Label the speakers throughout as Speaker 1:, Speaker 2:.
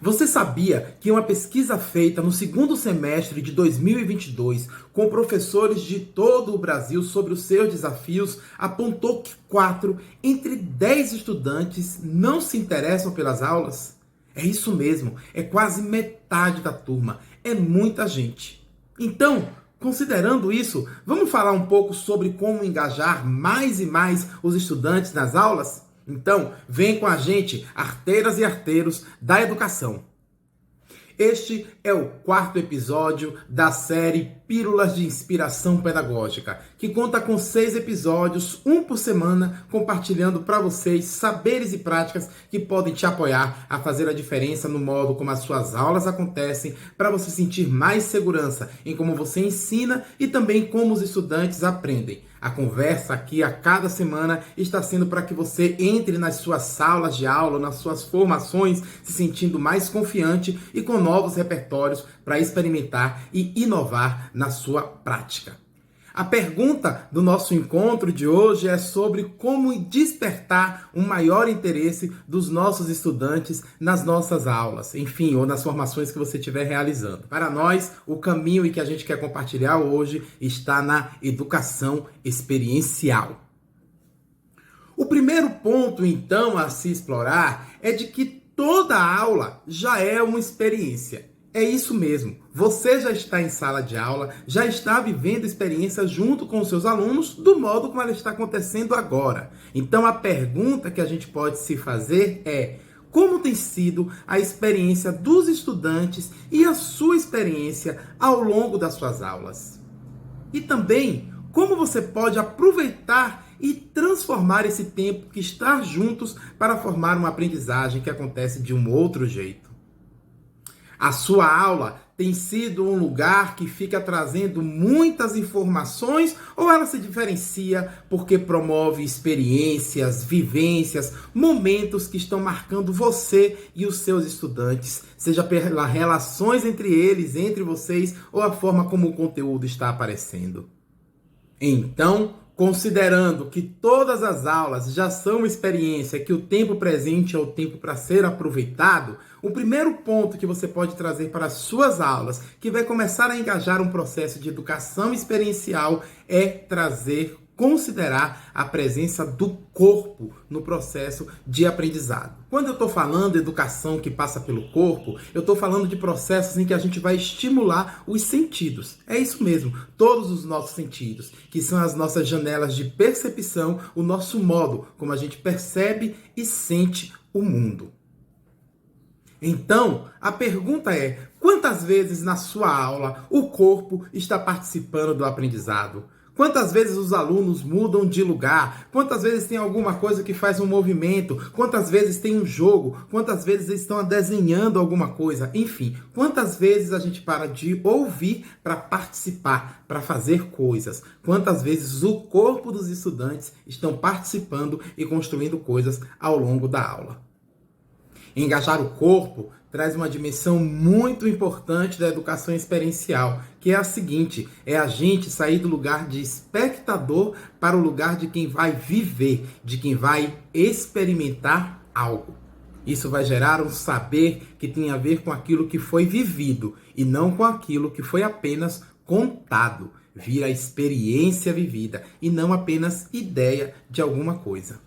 Speaker 1: Você sabia que uma pesquisa feita no segundo semestre de 2022 com professores de todo o Brasil sobre os seus desafios apontou que 4 entre 10 estudantes não se interessam pelas aulas? É isso mesmo, é quase metade da turma, é muita gente. Então, considerando isso, vamos falar um pouco sobre como engajar mais e mais os estudantes nas aulas? Então, vem com a gente, arteiras e arteiros da educação. Este é o 4º episódio da série Pílulas de Inspiração Pedagógica, que conta com 6 episódios, um por semana, compartilhando para vocês saberes e práticas que podem te apoiar a fazer a diferença no modo como as suas aulas acontecem, para você sentir mais segurança em como você ensina e também como os estudantes aprendem. A conversa aqui a cada semana está sendo para que você entre nas suas salas de aula, nas suas formações, se sentindo mais confiante e com novos repertórios para experimentar e inovar na sua prática. A pergunta do nosso encontro de hoje é sobre como despertar um maior interesse dos nossos estudantes nas nossas aulas, enfim, ou nas formações que você estiver realizando. Para nós, o caminho e que a gente quer compartilhar hoje está na educação experiencial. O primeiro ponto, então, a se explorar é de que toda aula já é uma experiência. É isso mesmo, você já está em sala de aula, já está vivendo experiência junto com os seus alunos do modo como ela está acontecendo agora. Então a pergunta que a gente pode se fazer é: como tem sido a experiência dos estudantes e a sua experiência ao longo das suas aulas? E também, como você pode aproveitar e transformar esse tempo que está juntos para formar uma aprendizagem que acontece de um outro jeito? A sua aula tem sido um lugar que fica trazendo muitas informações ou ela se diferencia porque promove experiências, vivências, momentos que estão marcando você e os seus estudantes, seja pelas relações entre eles, entre vocês, ou a forma como o conteúdo está aparecendo? Então, considerando que todas as aulas já são uma experiência, que o tempo presente é o tempo para ser aproveitado, o primeiro ponto que você pode trazer para as suas aulas, que vai começar a engajar um processo de educação experiencial, é considerar a presença do corpo no processo de aprendizado. Quando eu estou falando educação que passa pelo corpo, eu estou falando de processos em que a gente vai estimular os sentidos. É isso mesmo, todos os nossos sentidos, que são as nossas janelas de percepção, o nosso modo como a gente percebe e sente o mundo. Então, a pergunta é: quantas vezes na sua aula o corpo está participando do aprendizado? Quantas vezes os alunos mudam de lugar? Quantas vezes tem alguma coisa que faz um movimento? Quantas vezes tem um jogo? Quantas vezes eles estão desenhando alguma coisa? Enfim, quantas vezes a gente para de ouvir para participar, para fazer coisas? Quantas vezes o corpo dos estudantes estão participando e construindo coisas ao longo da aula? Engajar o corpo traz uma dimensão muito importante da educação experiencial, que é a seguinte: é a gente sair do lugar de espectador para o lugar de quem vai viver, de quem vai experimentar algo. Isso vai gerar um saber que tem a ver com aquilo que foi vivido e não com aquilo que foi apenas contado. Vira experiência vivida e não apenas ideia de alguma coisa.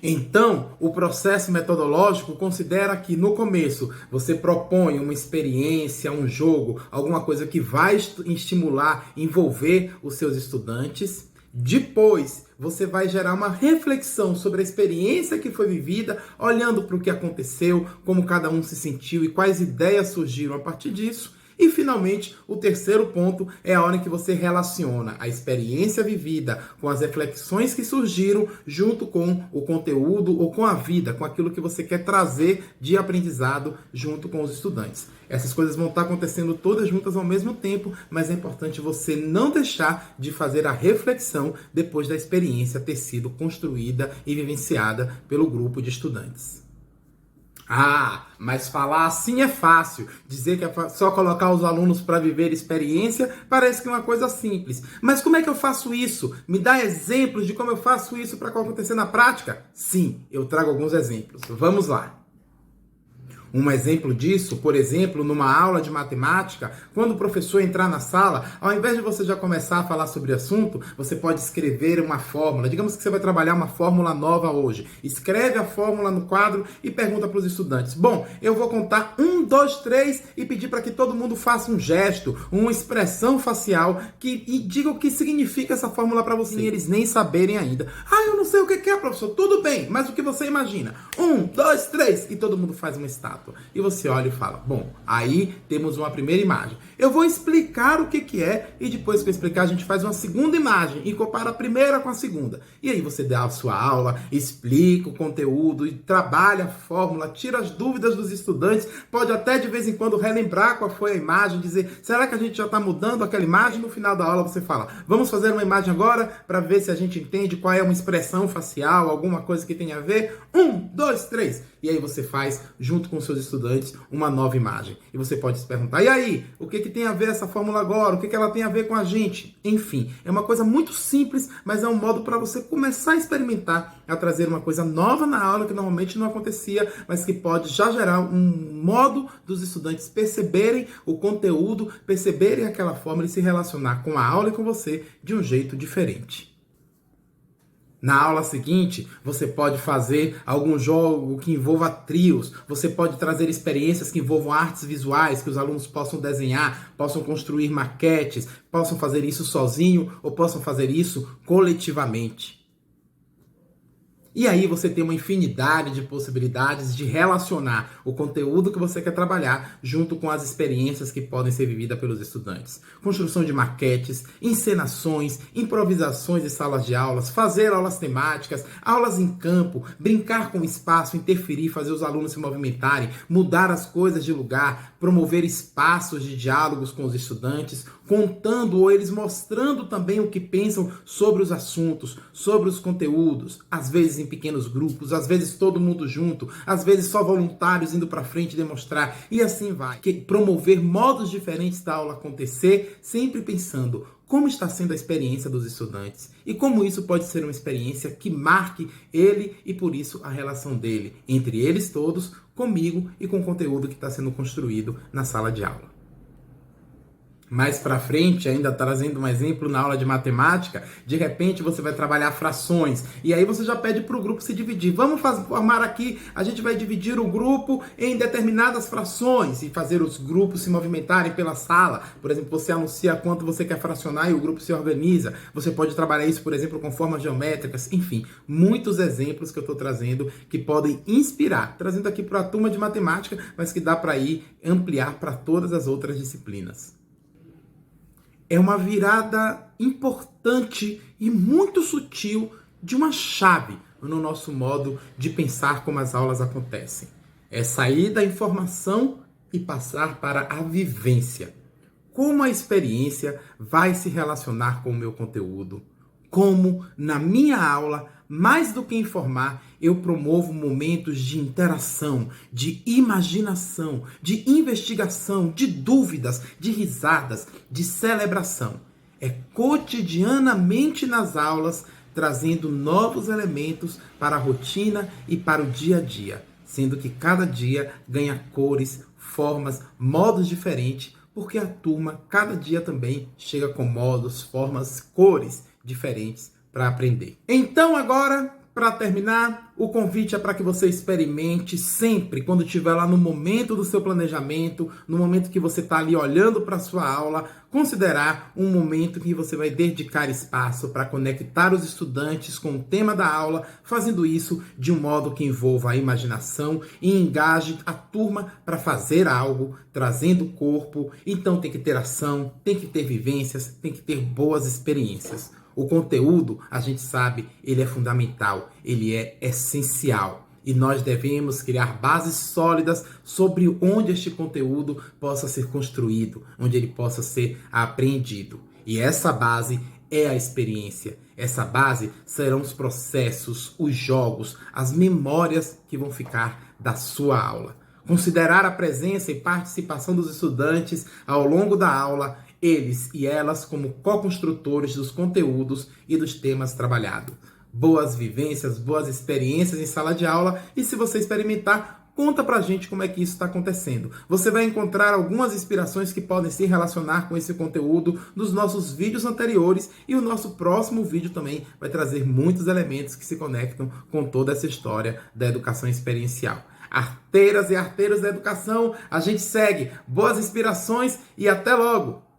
Speaker 1: Então, o processo metodológico considera que no começo você propõe uma experiência, um jogo, alguma coisa que vai estimular, envolver os seus estudantes. Depois, você vai gerar uma reflexão sobre a experiência que foi vivida, olhando para o que aconteceu, como cada um se sentiu e quais ideias surgiram a partir disso. E, finalmente, o terceiro ponto é a hora em que você relaciona a experiência vivida com as reflexões que surgiram junto com o conteúdo ou com a vida, com aquilo que você quer trazer de aprendizado junto com os estudantes. Essas coisas vão estar acontecendo todas juntas ao mesmo tempo, mas é importante você não deixar de fazer a reflexão depois da experiência ter sido construída e vivenciada pelo grupo de estudantes. Ah, mas falar assim é fácil. Dizer que é só colocar os alunos para viver experiência parece que é uma coisa simples. Mas como é que eu faço isso? Me dá exemplos de como eu faço isso para acontecer na prática? Sim, eu trago alguns exemplos. Vamos lá. Um exemplo disso, por exemplo, numa aula de matemática, quando o professor entrar na sala, ao invés de você já começar a falar sobre o assunto, você pode escrever uma fórmula. Digamos que você vai trabalhar uma fórmula nova hoje. Escreve a fórmula no quadro e pergunta para os estudantes. Bom, eu vou contar 1, 2, 3 e pedir para que todo mundo faça um gesto, uma expressão facial e diga o que significa essa fórmula para você. E eles nem saberem ainda. Ah, eu não sei o que é, professor. Tudo bem, mas o que você imagina? 1, 2, 3 e todo mundo faz uma estátua. E você olha e fala, bom, aí temos uma primeira imagem. Eu vou explicar o que é e depois que eu explicar a gente faz uma segunda imagem e compara a primeira com a segunda. E aí você dá a sua aula, explica o conteúdo e trabalha a fórmula, tira as dúvidas dos estudantes, pode até de vez em quando relembrar qual foi a imagem, dizer, será que a gente já está mudando aquela imagem? No final da aula você fala, vamos fazer uma imagem agora para ver se a gente entende qual é uma expressão facial, alguma coisa que tenha a ver. 1, 2, 3. E aí você faz, junto com seus estudantes, uma nova imagem. E você pode se perguntar, e aí? O que tem a ver essa fórmula agora? O que ela tem a ver com a gente? Enfim, é uma coisa muito simples, mas é um modo para você começar a experimentar, a trazer uma coisa nova na aula que normalmente não acontecia, mas que pode já gerar um modo dos estudantes perceberem o conteúdo, perceberem aquela fórmula e se relacionar com a aula e com você de um jeito diferente. Na aula seguinte, você pode fazer algum jogo que envolva trios, você pode trazer experiências que envolvam artes visuais, que os alunos possam desenhar, possam construir maquetes, possam fazer isso sozinho ou possam fazer isso coletivamente. E aí você tem uma infinidade de possibilidades de relacionar o conteúdo que você quer trabalhar junto com as experiências que podem ser vividas pelos estudantes. Construção de maquetes, encenações, improvisações de salas de aulas, fazer aulas temáticas, aulas em campo, brincar com o espaço, interferir, fazer os alunos se movimentarem, mudar as coisas de lugar, promover espaços de diálogos com os estudantes, contando ou eles mostrando também o que pensam sobre os assuntos, sobre os conteúdos, às vezes em pequenos grupos, às vezes todo mundo junto, às vezes só voluntários indo para frente demonstrar, e assim vai. Promover modos diferentes da aula acontecer, sempre pensando como está sendo a experiência dos estudantes e como isso pode ser uma experiência que marque ele e, por isso, a relação dele entre eles todos, comigo e com o conteúdo que está sendo construído na sala de aula. Mais para frente, ainda trazendo um exemplo na aula de matemática, de repente você vai trabalhar frações e aí você já pede para o grupo se dividir. Vamos formar aqui, a gente vai dividir o grupo em determinadas frações e fazer os grupos se movimentarem pela sala. Por exemplo, você anuncia quanto você quer fracionar e o grupo se organiza. Você pode trabalhar isso, por exemplo, com formas geométricas. Enfim, muitos exemplos que eu estou trazendo que podem inspirar. Trazendo aqui para a turma de matemática, mas que dá para ir ampliar para todas as outras disciplinas. É uma virada importante e muito sutil de uma chave no nosso modo de pensar como as aulas acontecem. É sair da informação e passar para a vivência. Como a experiência vai se relacionar com o meu conteúdo? Como, na minha aula, mais do que informar, eu promovo momentos de interação, de imaginação, de investigação, de dúvidas, de risadas, de celebração. É cotidianamente nas aulas, trazendo novos elementos para a rotina e para o dia a dia, sendo que cada dia ganha cores, formas, modos diferentes, porque a turma cada dia também chega com modos, formas, cores diferentes para aprender. Então agora, para terminar, o convite é para que você experimente sempre, quando estiver lá no momento do seu planejamento, no momento que você está ali olhando para a sua aula, considerar um momento que você vai dedicar espaço para conectar os estudantes com o tema da aula, fazendo isso de um modo que envolva a imaginação e engaje a turma para fazer algo, trazendo o corpo. Então tem que ter ação, tem que ter vivências, tem que ter boas experiências. O conteúdo, a gente sabe, ele é fundamental, ele é essencial. E nós devemos criar bases sólidas sobre onde este conteúdo possa ser construído, onde ele possa ser apreendido. E essa base é a experiência. Essa base serão os processos, os jogos, as memórias que vão ficar da sua aula. Considerar a presença e participação dos estudantes ao longo da aula, eles e elas como co-construtores dos conteúdos e dos temas trabalhados. Boas vivências, boas experiências em sala de aula e, se você experimentar, Conta pra gente como é que isso está acontecendo. Você vai encontrar algumas inspirações que podem se relacionar com esse conteúdo nos nossos vídeos anteriores, e o nosso próximo vídeo também vai trazer muitos elementos que se conectam com toda essa história da educação experiencial. Arteiras e arteiros da educação, a gente segue. Boas inspirações e até logo!